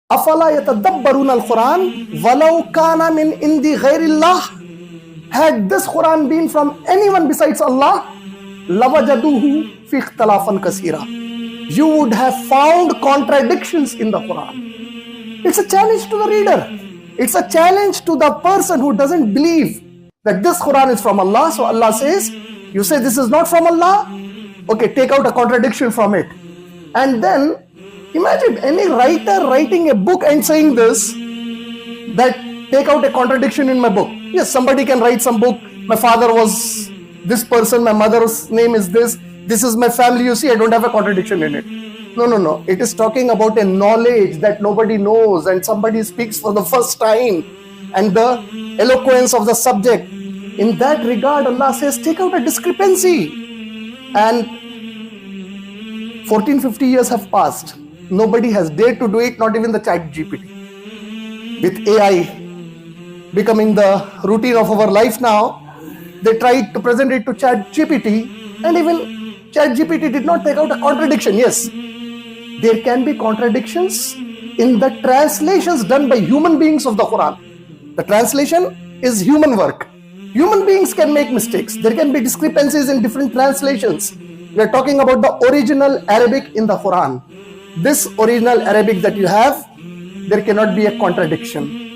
Afala yatadabbaruna al-Quran walau kana min indi ghairillah. Had this Quran been from anyone besides Allah, lavajaduhu fi ikhtilafan kaseera. You would have found contradictions in the Quran. It's a challenge to the reader. It's a challenge to the person who doesn't believe that this Quran is from Allah. So Allah says, you say this is not from Allah? Okay, take out a contradiction from it. And then imagine any writer writing a book and saying this, that take out a contradiction in my book. Yes, somebody can write some book. My father was this person, my mother's name is this is my family, you see, I don't have a contradiction in it. No. It is talking about a knowledge that nobody knows and somebody speaks for the first time, and the eloquence of the subject. In that regard, Allah says, take out a discrepancy. And 14-50 years have passed. Nobody has dared to do it, not even the chat GPT. With AI becoming the routine of our life now, they tried to present it to chat GPT, and even chat GPT did not take out a contradiction. Yes, there can be contradictions in the translations done by human beings of the Quran. The translation is human work. Human beings can make mistakes. There can be discrepancies in different translations. We are talking about the original Arabic in the Quran. This original Arabic that you have, there cannot be a contradiction.